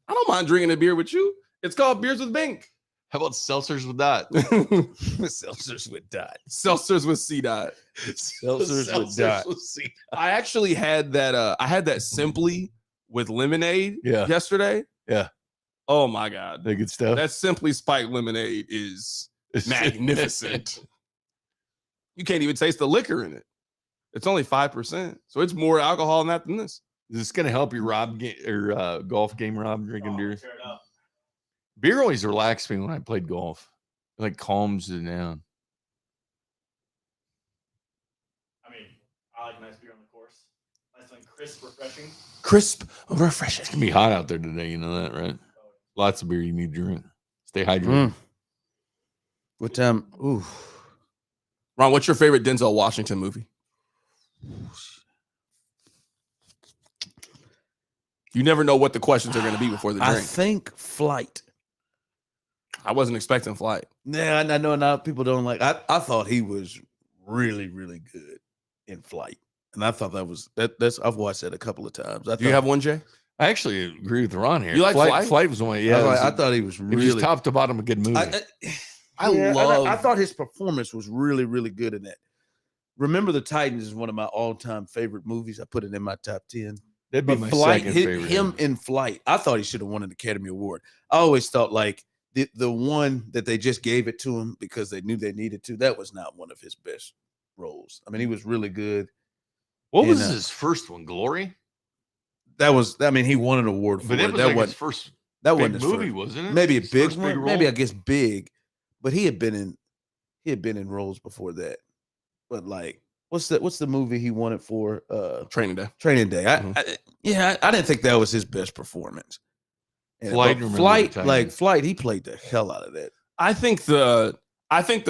I don't mind drinking a beer with you. It's called Beers with Bink. How about seltzers with Dot? Seltzers with Dot. Seltzers with C dot. Seltzers with Dot. C. I actually had that. I had that Simply with lemonade Yeah. yesterday. Yeah. Oh my god, The good stuff. that Simply Spiked lemonade is magnificent. You can't even taste the liquor in it. It's only 5%, so it's more alcohol in that than this. Is this gonna help you, Rob, golf game, Rob, drinking Oh, beer? tear it up. Beer always relaxed me when I played golf. It like calms it down. I mean, I like nice beer on the course. Nice and crisp, refreshing. Crisp, refreshing. It's gonna be hot out there today, you know that, right? Lots of beer you need to drink. Stay hydrated. Mm. What time? Ooh. Ron, what's your favorite Denzel Washington movie? You never know what the questions are going to be before the I drink. think Flight. I wasn't expecting Flight. Yeah, I know now people don't like. I thought he was really, really good in Flight, and I thought that's. I've watched that a couple of times. Do you have one, Jay? I actually agree with Ron here. You like Flight? Flight was one. Yeah, Yeah, I thought he was it was really. just top to bottom a good movie. I thought his performance was really, really good in that. Remember the Titans is one of my all-time favorite movies. I put it in my top 10. That'd be But my Flight, second favorite. him in Flight, I thought he should have won an Academy Award. I always thought like the one that they just gave it to him because they knew they needed to. That was not one of his best roles. I mean, he was really good. What was in, his first one? Glory? That was. I mean, he won an award for But it. it was That like his wasn't. first That big wasn't his movie, first. wasn't it? Maybe a His big first one. role? Maybe I guess big, but he had been in roles before that. But like, what's the movie he won it for? Training Day. Training Day. Mhm. I didn't think that was his best performance. And- Flight, but remember Flight, the time. like Flight, he played the hell out of that. I think the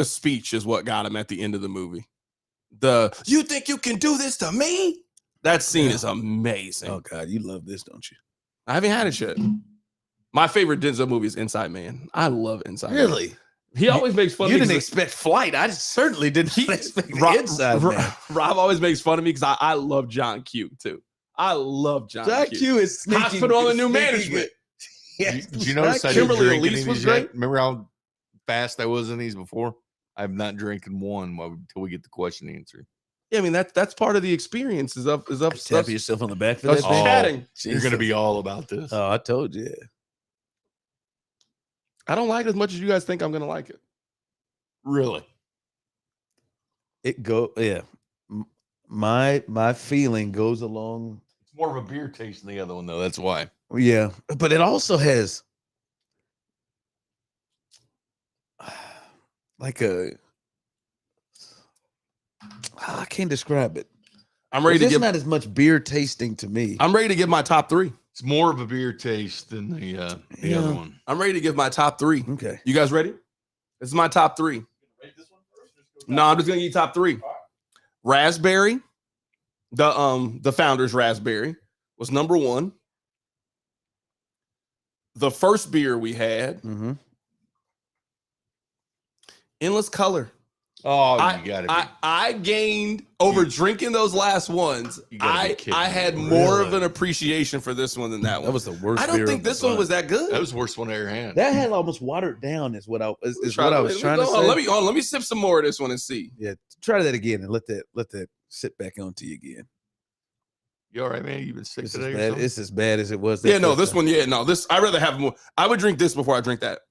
speech is what got him at the end of the movie. You think you can do this to me? That scene is amazing. Oh God, you love this, don't you? I haven't had it yet. My favorite Denzel movie is Inside Man. I love Inside Man. Really? He always makes fun of me. You didn't expect Flight. I certainly didn't expect Inside Man. Rob always makes fun of me because I love John Q too. I love John Q. Q is sneaking, Hospital on the New Management. Did you notice I didn't Kimberly drink any Elise of was these great. yet? Remember how fast I was in these before? I'm not drinking one until we get the question answered. Yeah, I mean that's part of the experience. Is up Tap yourself on the back for us that. chatting. You're going to be all about this. Oh, I told you. I don't like it as much as you guys think I'm gonna like it. Really? Yeah. My feeling goes along. It's more of a beer taste than the other one, though. That's why. Yeah, but it also has like I can't describe it. I'm ready to It's give. not as much beer tasting to me. I'm ready to give my top 3. It's more of a beer taste than the other one. I'm ready to give my top 3. Okay. You guys ready? This is my top 3. No, I'm just gonna give you top 3. Raspberry, the Founder's Raspberry was number 1. The first beer we had, Mm-hmm. Endless Color. Oh, you got to I gained over drinking those last ones. You gotta be kidding I me. had more of Really? an appreciation for this one than that one. That was the worst. I don't think this one was that good. That was the worst one I ever had. That had almost watered down. Is what I was trying to Hold on, say. let me sip some more of this one and see. Yeah, try that again and let that sit back onto you again. You all right, man? You been sick It's today? as Or bad. something? It's as bad as it was. that Yeah, no, first this time. one. Yeah, no, this. I'd rather have more. I would drink this before I drink that.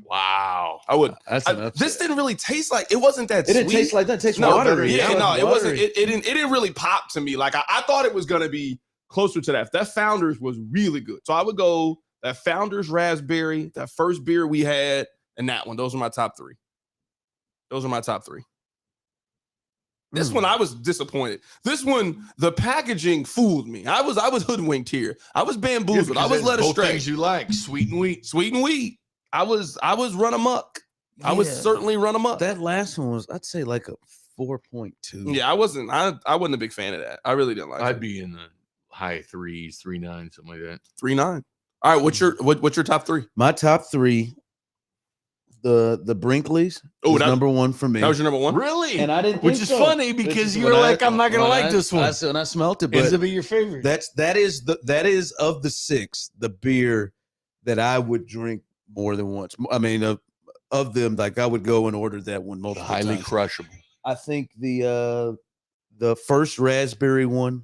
Wow. I would. That's an upset. This didn't really taste like it wasn't that. It didn't sweet. taste like that. It tastes No, watery. yeah, no, it wasn't. watery. It didn't really pop to me. Like I thought it was gonna be closer to that. That Founders was really good. So I would go that Founders Raspberry, that first beer we had, and that one. Those are my top 3. Those are my top 3. This one I was disappointed. This one, the packaging fooled me. I was hoodwinked here. I was bamboozled. I was led both astray. things you like, sweet and wheat. Sweet and wheat. I was run amok. I was Yeah. certainly run amok. That last one was, I'd say, like a 4.2. Yeah, I wasn't a big fan of that. I really didn't like I'd it. be in the high 3s, 3.9, something like that. 3.9. All right, what's your top 3? My top 3, the Brinkleys. Oh, is that- number 1 for me. That was your number 1? Really? And I didn't, Which think is so. funny Which because is you were when like, I'm not gonna when like this one. When I smelt it, Ends but up being your favorite. that is of the 6 the beer that I would drink more than once. I mean, of them, like I would go and order that one multiple Highly times. crushable. I think the first raspberry one,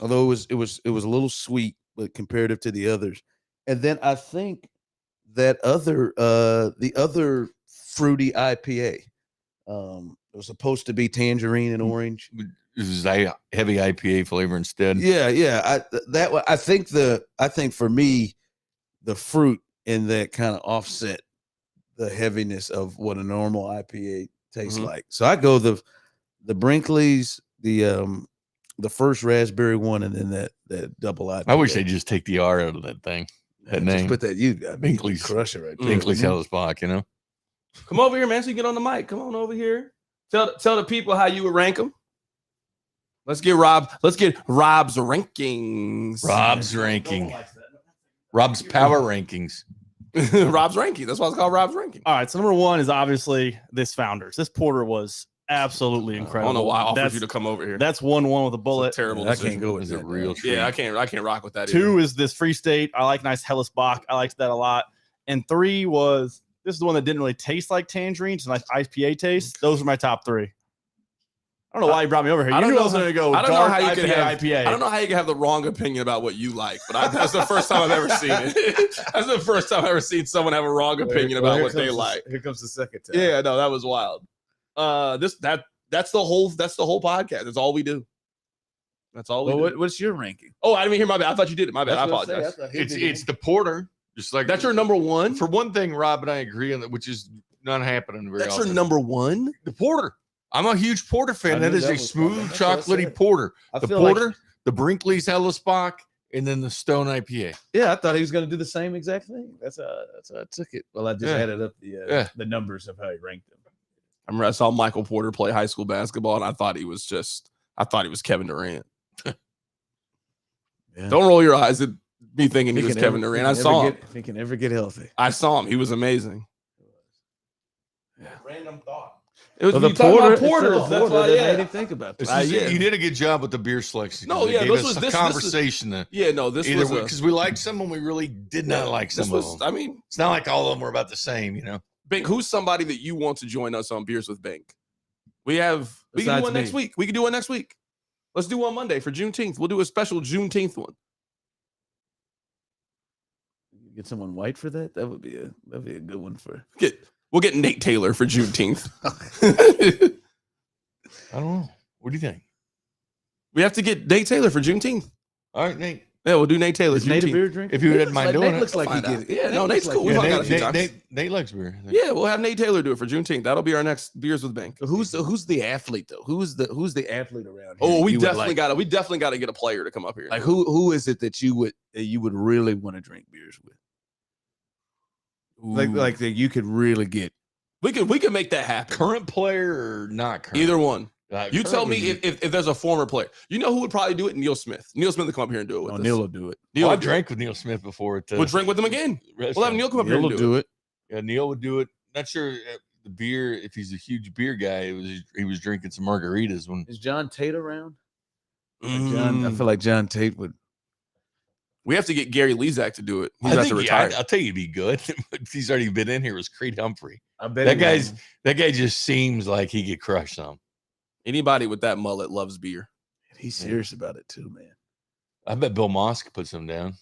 although it was a little sweet, but comparative to the others, and then I think that the other fruity IPA, it was supposed to be tangerine and orange. This is a heavy IPA flavor instead. Yeah. I think for me, the fruit in that kind of offset the heaviness of what a normal IPA tastes Mhm. like. So I go the Brinkley's, the first raspberry one, and then that double IPA. I wish they'd just take the R out of that thing. That Just name. put that you Binkley's. crush it right there. Binkley's Hellesbach, you know? Come over here, man, so you get on the mic. Come on over here. Tell the people how you would rank them. Let's get Rob's rankings. Rob's ranking. Rob's power rankings. Rob's ranking. That's why it's called Rob's ranking. All right, so number 1 is obviously this Founders. This porter was absolutely I incredible. don't know why I offered That's- you to come over here. That's 1-1 with a It's bullet. a terrible I decision. can't go with Is a that. real man. treat. Yeah, I can't rock with that. 2 is this Free State. I like nice Hellesbach. I liked that a lot. And 3 was this is the one that didn't really taste like tangerine. It's a nice IPA taste. Those are my top 3. I don't know why you brought me over here. I You don't knew know I was going to go. I don't know how you dark can IPA, have IPA. I don't know how you can have the wrong opinion about what you like, but that's the first time I've ever seen it. That's the first time I've ever seen someone have a wrong opinion about what they like. Here comes the second time. Yeah, no, that was wild. That's the whole podcast. That's all we do. That's all we Well, do. what's your ranking? Oh, I didn't even hear. My bad. I thought you did it. My bad. I apologize. It's the porter. Just like That's your number 1. For one thing, Rob and I agree on that, which is not happening very That's often. your number 1. The porter. I'm a huge porter I fan. That knew is that a was smooth, coming. That's what I chocolatey said. porter. I The feel like- porter, the Brinkley's Hellesbach, and then the Stone IPA. Yeah, I thought he was going to do the same exact thing. That's how I took it. Well, I just Yeah. added up Yeah. the numbers of how he ranked them. I remember I saw Michael Porter play high school basketball, and I thought he was Kevin Durant. Yeah. Don't roll your eyes at me thinking he was Kevin Durant. I saw him. If he can ever get healthy. I saw him. He was amazing. Random thought. It was Well, the the porter. Porters. That's why. I Yeah. didn't think about this. Yeah. You did a good job with the beer selection. No, yeah, it gave this us was- a this- conversation. That Yeah. No, this either was because we liked some and we really did not like some this of was. them. I mean, It's not like all of them were about the same, you know. Bink, who's somebody that you want to join us on Beers with Bink? We can do Besides one next me. week. We can do one next week. Let's do one Monday for Juneteenth. We'll do a special Juneteenth one. Get someone white for that. That'd be a good one for. We'll get Nate Taylor for Juneteenth. I don't know. What do you think? We have to get Nate Taylor for Juneteenth. All right, Nate. Yeah, we'll do Nate Taylor. Is Nate a Juneteenth. beer drinker? If you Nate didn't looks mind doing Nate it, looks like he find out. gets it. Yeah, no, Nate Nate's looks cool. like We've he hung out a gets few it. times. Nate likes beer. Yeah, we'll have Nate Taylor do it for Juneteenth. That'll be our next Beers with Bank. Who's the athlete though? Who's the athlete around here? Oh, that we you would definitely like? got to. We definitely got to get a player to come up here. Like who is it that you would really want to drink beers with? Ooh. Like that you could really get. we can make that happen. Current player or not current? Either one. You Current tell me would be- if there's a former player. You know who would probably do it? Neil Smith. Neil Smith will come up here and do it with Oh, us. Neil will do it. Neil I will do it. drank with Neil Smith before. We'll drink with him again. We'll have restaurant. Neil come up Neil here will and do do it. it. Yeah, Neil would do it. Not sure the beer. If he's a huge beer guy, he was drinking some margaritas when. Is John Tate around? I Mm. feel like John Tate would. We have to get Gary Lezak to do it. He's I about think, to yeah, retire. I'll tell you, it'd be good. If he's already been in here. Was Creed Humphrey? I bet That guy just seems like he could crush some. Anybody with that mullet loves beer. he's serious about it too, man. I bet Bill Moss could put some down.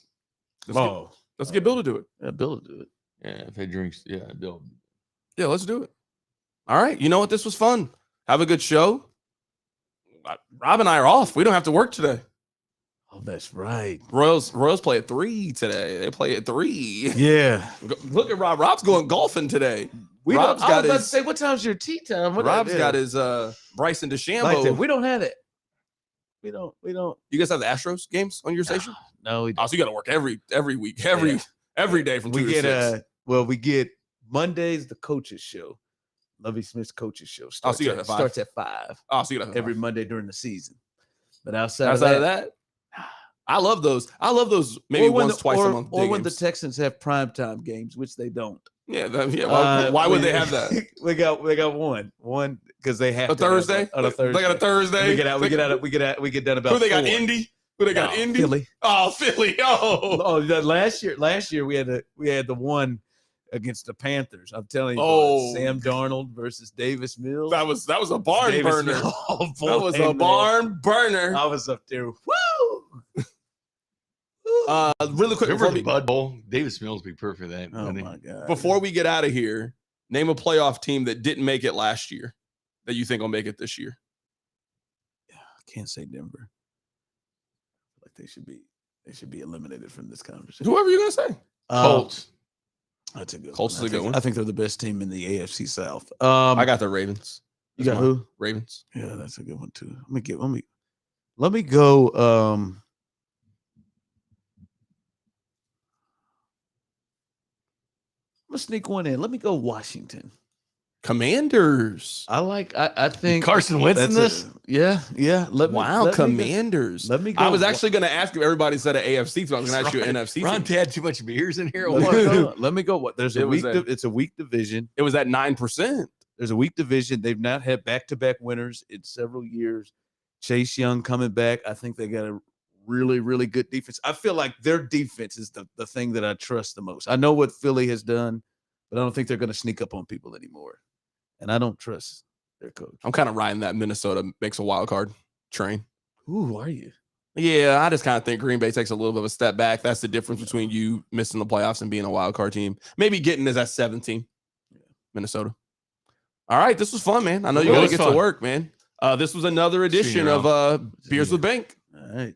Let's get Bill to do it. Yeah, Bill will do it. Yeah, if he drinks, yeah, Bill. Yeah, let's do it. All right. You know what? This was fun. Have a good show. Rob and I are off. We don't have to work today. Oh, that's right. Royals play at 3 today. They play at 3. Yeah. Look at Rob. Rob's going golfing today. We Rob's don't, I got was about his- to say, what time's your tea time? Rob's got his Bryson DeChambeau. like that. We don't have it. We don't. You guys have the Astros games on your station? No, we Oh, so you got to work every week, every day from 2 we to get 6. we get Mondays the coaches show. Lovey Smith's coaches show starts, so you got at, that 5. starts at 5 Oh, so you got every Monday during the season. But outside of that, I love those. Maybe or when once, twice a month. or day when the games. Texans have primetime games, which they don't. Yeah. Why would they have that? we got one because they have A to have Thursday? on a Thursday. They got a Thursday. We get done about Who they got? 4. Indy. Who they got? No, Indy. Philly. Oh, Philly. Oh. Oh, last year we had the one against the Panthers. I'm telling you, Oh. Sam Darnold versus Davis Mills. That was a barn Davis burner. Mills. Oh, That was boy, a man. barn burner. I was up there. Woo! Really quick Remember before the we, Bud Bowl? Davis Mills would be perfect for that. Oh wouldn't he? my god! before we get out of here, name a playoff team that didn't make it last year that you think will make it this year. I can't say Denver. Like they should be eliminated from this conversation. Whoever you're gonna say. Colts. That's a good. Colts one. is a good one. I think they're the best team in the AFC South. I got the Ravens. you got mine. who? Ravens. Yeah, that's a good one too. Let me go. I'm gonna sneak one in. Let me go Washington. Commanders. I think Carson Wentz in that's this? Yeah. Wow, let me go- Commanders. Let me go. I was actually going to ask if everybody said an AFC, so I was going to ask you an NFC. Ron team. had too much beers in here. or Let what? me go. Let me go. What? There's It a was weak. a- It's a weak division. It was at 9%. There's a weak division. They've not had back-to-back winners in several years. Chase Young coming back. I think they got a really, really good defense. I feel like their defense is the thing that I trust the most. I know what Philly has done, but I don't think they're going to sneak up on people anymore. And I don't trust their coach. I'm kind of riding that Minnesota makes a wild card train. Who are you? Yeah, I just kind of think Green Bay takes a little bit of a step back. That's the difference between you missing the playoffs and being a wild card team. Maybe getting is at 17. Minnesota. All right, this was fun, man. I know you It got to was get to fun. work, man. This was another edition you of Beers with Bank. All right.